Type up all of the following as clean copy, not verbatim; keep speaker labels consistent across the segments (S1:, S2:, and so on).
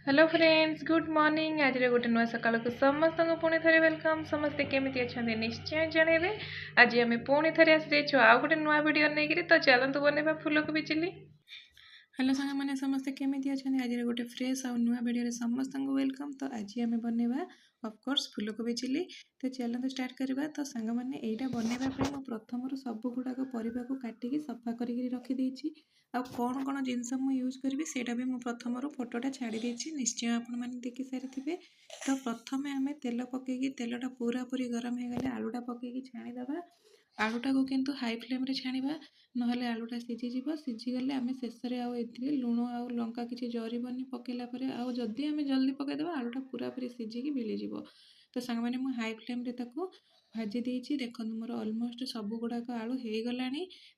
S1: Hello friends good morning आज गोटे नुआ सकाल को समस्त पुणी थे वेलकम समस्ते केमी अच्छा निश्चय जनइबे आज आम पुणी थे आसी आउ गोटे नुआ वीडियो नहीं तो चलतु बनवा फूलकोबी चिली। हेलो सांग मैंने समस्ते केमी अच्छा आज गोटे फ्रेश आउ नुआ वीडियो समस्त वेलकम। तो आज आम बनवा ऑफकोर्स फूलकोबी चिली। तो चलते स्टार्ट करवा। तो सांग मैंने यहाँ बनवाई मुझे प्रथम सब गुड़ाक परिवा को काटिकी सफा कर रखी आ कौन कौन जिनस यूज करी से भी प्रथम फोटोटा छाड़ी निश्चय आपण मैंने देखी सारी थे। तो प्रथम आम तेल पकईकी तेलटा पूरा पूरी गरम हो गले आलूटा पकईकी छाणीदे। आलूटा को किंतु हाई फ्लेम रे छाणीबा नहले आलूटा सीझीजिव सीझीगले आम शेष में लुण आ लंका किसी जरबनी पकईला जदि आम जल्दी पकईदेवा आलूटा पूरा पूरी सीझिकी मिलीज। तो सांग मैंने मुझे हाई फ्लेम रे ताको भाजी देती देखो मोर ऑलमोस्ट सब गुड़ाक आलू हो गला।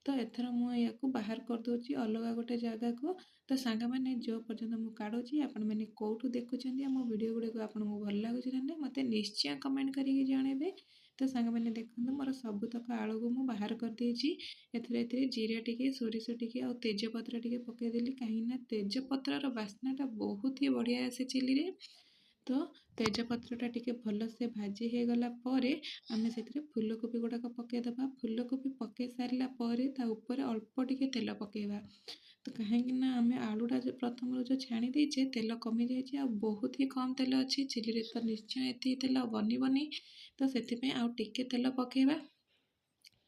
S1: तो एथर मुझे बाहर करदे अलग गोटे जगह को। तो सांग मैंने जो पर्यटन मुझे काढ़ुची आपण मैंने कौटू देखुं मो वीडियो गुड़ा आपको भल लगुच ना मत निश्चय कमेंट करके जनइबे। तो सांग मैंने देखो मोर सबुतक आलू को मुझे बाहर करदेची एथरे जीरा टिके सोरिष टिके और तेजपत्र टिके पकईदेली कहीं तेजपत्र बास्नाटा बहुत ही बढ़िया आसे चिली रे। तो तेजपत्रटा टिके भल से भाजी हो गला आम से फूलकोबी गुड़ाक पकईदे फूलकोबी पकई सारा ऊपर अल्प टिके तेल पकईवा। तो कहीं आम आलूटा प्रथम जो छाणी देचे तेल कमी जाए बहुत ही कम तेल अच्छी चिली तो निश्चय ये तेल बननी। तो से टिके तेल पकईवा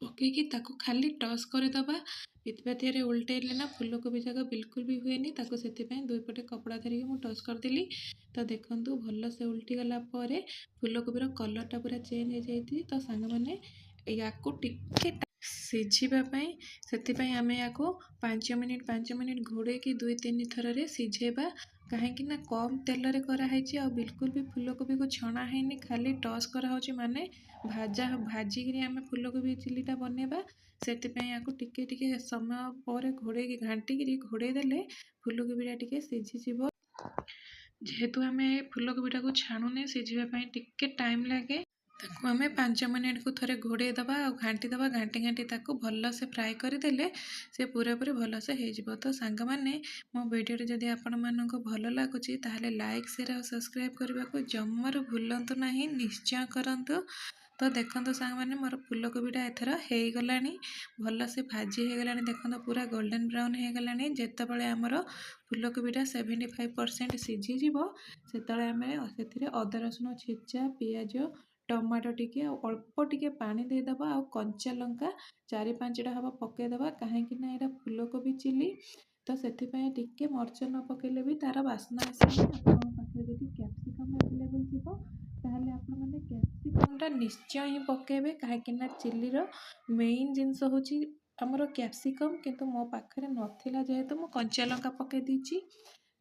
S1: पकईकी ताको खाली टस करदे पितपातिया उल्टेले ना फूलकोबी जाक बिल्कुल भी हुए से दुई पटे कपड़ा धरिकी मुझे टस करदेली। तो देखूँ भल से उल्टी गला फूलकोबीर कलरटा पूरा चेंज हो जाती। तो सांग मैंने या टिके सीझापी से आम या 5 मिनिट घोड़े की 2-3 थर सीझेबा कहीं कम तेल रे कराई आ बिल्कुल भी फूलकोबी को छणा है खाली टस कराऊँ माने भाजिकी आम फूलकोबी चिलीटा बनवा से टिके टिके समय पर घोड़े घाटिकी घोड़ेदेले फूलकोबीटा टिके सीझीज। जेहेतु आम फूलकोबीटा को छाणुने सीझापी टिके टाइम लगे ताको आम 5 मिनिट को थोड़े घोड़े दबा और घाटी दबा घाटी घाटी ताको भल से फ्राए करदेले से पूरा पूरी भल से हो। तो सांग मैंने मो वीडियो जदि आपण मानक भल लगुच ताहले लाइक शेयर और सब्सक्राइब करने को जमारू भूलंतु नहीं निश्चय करंतु। तो देखो सांग मैंने मोर फूलकोबीटा एथर हो गला भल से भाजी हो गला देखो पूरा गोल्डन ब्राउन हो गला जितेबाला आमर फूलकोबीटा 75% सीझीज से आम से अदा रसुण छेचा पियाज टमाटो टिके अल्प टिके पानी देदेबा आ कंचा लंका 4-5टा हम पकईदेबा कहीं यहाँ फूलकोबी चिली। तो से टिके मर्च न पकेले भी तार बास्ना आसे पाखे जब कैप्सिकम अवेलेबल थी ताहले आपण मैंने कैप्सिकमटा निश्चय ही पकेबे कहीं चिलीर मेन जिनस हूँ आमर कैप्सिकम किंतु मो पाखे नथिला जेहेतु मु कंचा लंका पकई दीची।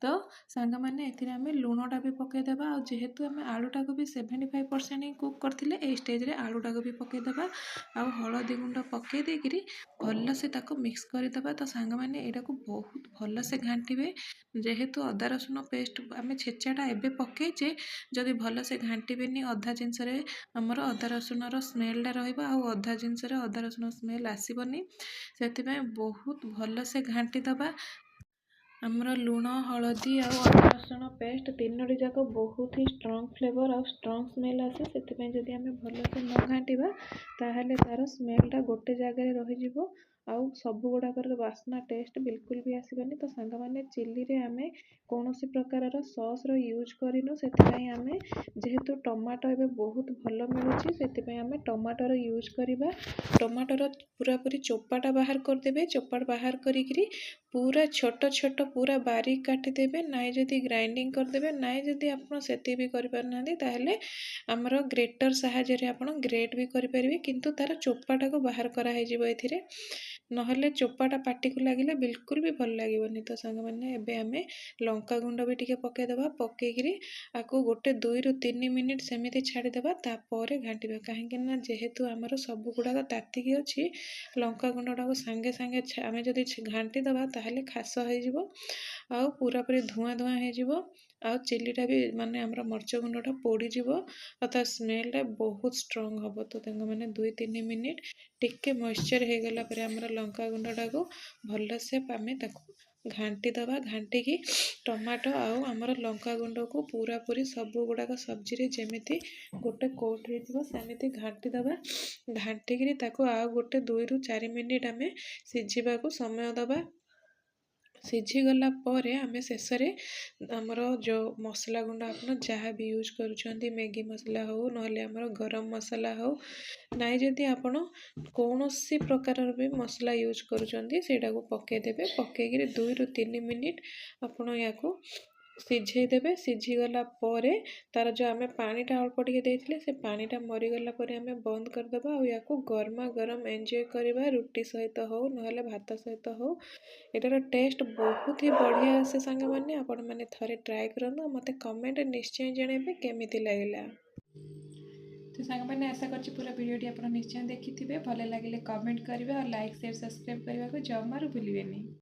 S1: तो सांग मैंने आम लुणटा भी पकईदेबा और जेहेतु आम आलूटा को भी 75% ही कुक करथिले ए स्टेज रे आलूटा को भी पकईदेबा आ हलदी गुंड पकई देकरी भल से ताको मिक्स करदेबा। तो सांग मैंने यहाँ को बहुत भल से घाटिबे जेहेतु अदा रसुण पेस्ट आम छेचाटा एबे पकईचे जदि भल से घाटिबेनी अधा जिनस आमर अदा रसुणर स्मेलटा रहिबा आ अधा जिनस अदा रसुण स्मेल आसबनी से बहुत भल से घाटिदबा। आमर लुण हलदी और अदा रसुण पेस्ट तीनोटी जाक बहुत ही स्ट्रंग फ्लेवर और स्ट्रंग स्मेल आसे से जदि आम भल से न घाटिबा ताहले तार स्मेलटा गोटे जगह रही आउ सब गुड़ाकर बास्ना टेस्ट बिल्कुल भी आसबानी। तो सांग मैंने चिली रे आम कौन प्रकार सॉस यूज करूँ से आम जेहेतु टमाटो ए बहुत भल मिलूँ से आम टमाटर यूज करवा टमाटर पूरा पूरी चोपाटा बाहर करदे चोपा बाहर करी पूरा छोट छोट पूरा बारीक काटिदेवे नाई जदि ग्राइंडिंग करदे नाई जदि आपड़ से भी करें आमर ग्रेटर साहाय्य आप ग्रेट भी करें किंतु तार चोपाटा को बाहर कराई नहले चोपाटा पाटी को लगे बिल्कुल भी भल लगे। तो सांग मैंने एबे आम लंका गुंड भी टिके पकईदेबा पकईकरी आपको गोटे 2-3 मिनिट सेमती छाड़ीदेबा तापर घाटिबा कहीं जेहेतु आमर सब गुड़ाक तातिकी अच्छी लंका गुंडटा को सांगे सांगे आम जदि घाटिदेबा ताहले खास हो पूरा पूरी धुआं धुआं हो आ चिलीटा भी माने आमर मर्च गुंडटा पोड़ीज और तार स्मेलटा बहुत स्ट्रंग हम। तो मैंने 2-3 मिनिट टिके मॉइस्चर हो गला आमर लंका गुंडटा को भल से आम
S2: घाटी दबा घाटी टमाटो आउ आमर लंका गुंड को पूरा पूरी सब गुड़ाक सब्जी जेमिति गोटे कोट हो सेमिति घाटी दबा घाटिकी ताको आउ गोटे 2 ରୁ 4 मिनिट आम सिझा को समय दबा सिझीगला आम शेष आमर जो मसला गुंड आप जहाँ भी यूज करुँच मैगी मसला हो ना गरम मसला हो नाई जदि आपण कौन सी प्रकार भी मसला यूज करुँचा को पकईदेवे पकईकि 2 ରୁ 3 मिनिट आपण या सिझेदेवे सिझीगला तार जो आम पानीटा अल्प टे देते से पानीटा मरीगला आम बंद करदे या गरमा गरम एंजॉय करवा रुटी सहित हो ना भात सहित हो एटार टेस्ट बहुत ही बढ़िया आसे सांग मैंने आपण मैंने थरे ट्राए करना मत कमेंट निश्चय जनइबे केमिति लागला।
S1: तो सांग मैंने आशा कर पूरा वीडियोटी आप निश्चय देखी थे भल लगे कमेंट करेंगे और लाइक शेयर सब्सक्राइब करने को जमारू भूलें।